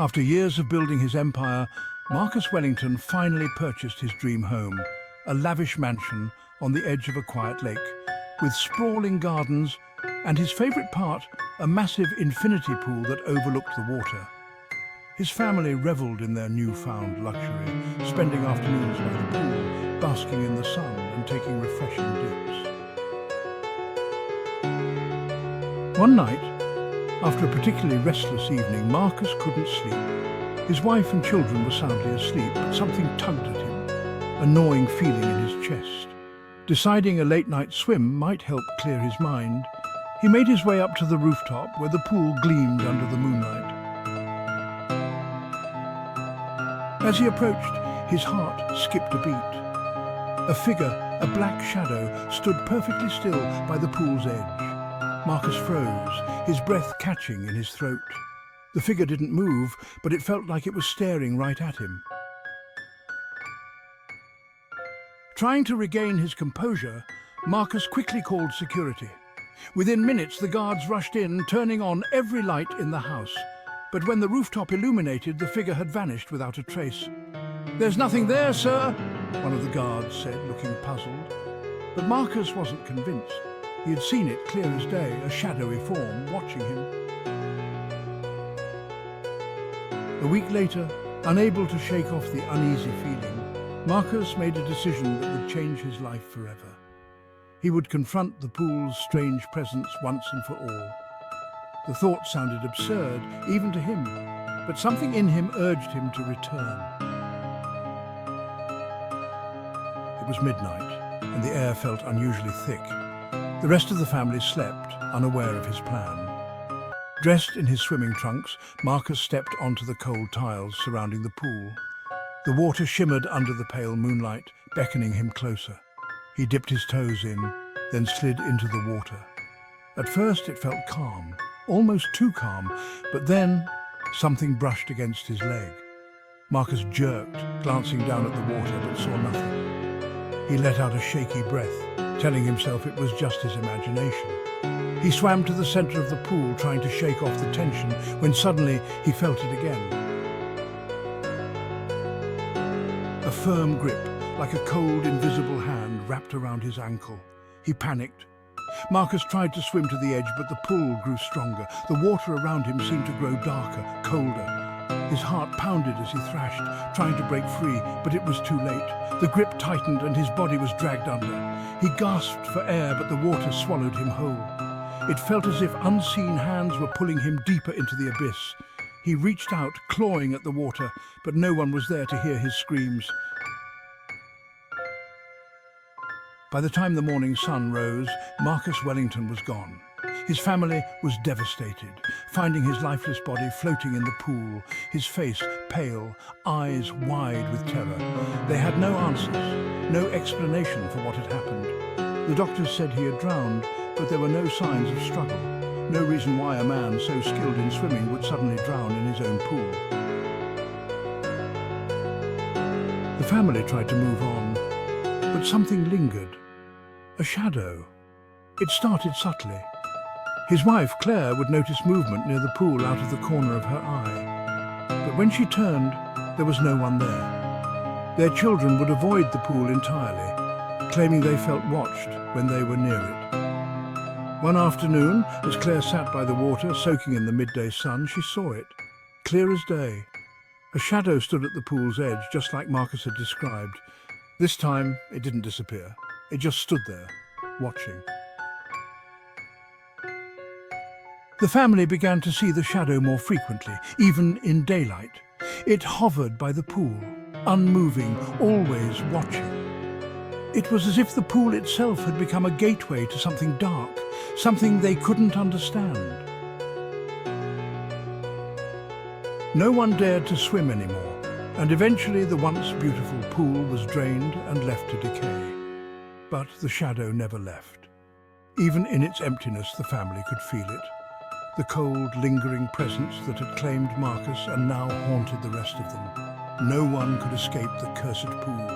After years of building his empire, Marcus Wellington finally purchased his dream home, a lavish mansion on the edge of a quiet lake, with sprawling gardens and his favourite part, a massive infinity pool that overlooked the water. His family revelled in their newfound luxury, spending afternoons by the pool, basking in the sun and taking refreshing dips. One night, after a particularly restless evening, Marcus couldn't sleep. His wife and children were soundly asleep, but something tugged at him, a gnawing feeling in his chest. Deciding a late-night swim might help clear his mind, he made his way up to the rooftop where the pool gleamed under the moonlight. As he approached, his heart skipped a beat. A figure, a black shadow, stood perfectly still by the pool's edge. Marcus froze, his breath catching in his throat. The figure didn't move, but it felt like it was staring right at him. Trying to regain his composure, Marcus quickly called security. Within minutes, the guards rushed in, turning on every light in the house. But when the rooftop illuminated, the figure had vanished without a trace. "There's nothing there, sir," one of the guards said, looking puzzled. But Marcus wasn't convinced. He had seen it clear as day, a shadowy form watching him. A week later, unable to shake off the uneasy feeling, Marcus made a decision that would change his life forever. He would confront the pool's strange presence once and for all. The thought sounded absurd, even to him, but something in him urged him to return. It was midnight, and the air felt unusually thick. The rest of the family slept, unaware of his plan. Dressed in his swimming trunks, Marcus stepped onto the cold tiles surrounding the pool. The water shimmered under the pale moonlight, beckoning him closer. He dipped his toes in, then slid into the water. At first it felt calm, almost too calm, but then something brushed against his leg. Marcus jerked, glancing down at the water, but saw nothing. He let out a shaky breath, telling himself it was just his imagination. He swam to the center of the pool, trying to shake off the tension, when suddenly he felt it again. A firm grip, like a cold, invisible hand, wrapped around his ankle. He panicked. Marcus tried to swim to the edge, but the pull grew stronger. The water around him seemed to grow darker, colder. His heart pounded as he thrashed, trying to break free, but it was too late. The grip tightened and his body was dragged under. He gasped for air, but the water swallowed him whole. It felt as if unseen hands were pulling him deeper into the abyss. He reached out, clawing at the water, but no one was there to hear his screams. By the time the morning sun rose, Marcus Wellington was gone. His family was devastated, finding his lifeless body floating in the pool, his face pale, eyes wide with terror. They had no answers, no explanation for what had happened. The doctors said he had drowned, but there were no signs of struggle. No reason why a man so skilled in swimming would suddenly drown in his own pool. The family tried to move on, but something lingered. A shadow. It started subtly. His wife, Claire, would notice movement near the pool out of the corner of her eye. But when she turned, there was no one there. Their children would avoid the pool entirely, claiming they felt watched when they were near it. One afternoon, as Claire sat by the water, soaking in the midday sun, she saw it, clear as day. A shadow stood at the pool's edge, just like Marcus had described. This time, it didn't disappear. It just stood there, watching. The family began to see the shadow more frequently, even in daylight. It hovered by the pool, unmoving, always watching. It was as if the pool itself had become a gateway to something dark, something they couldn't understand. No one dared to swim anymore, and eventually the once beautiful pool was drained and left to decay. But the shadow never left. Even in its emptiness, the family could feel it. The cold, lingering presence that had claimed Marcus and now haunted the rest of them. No one could escape the cursed pool.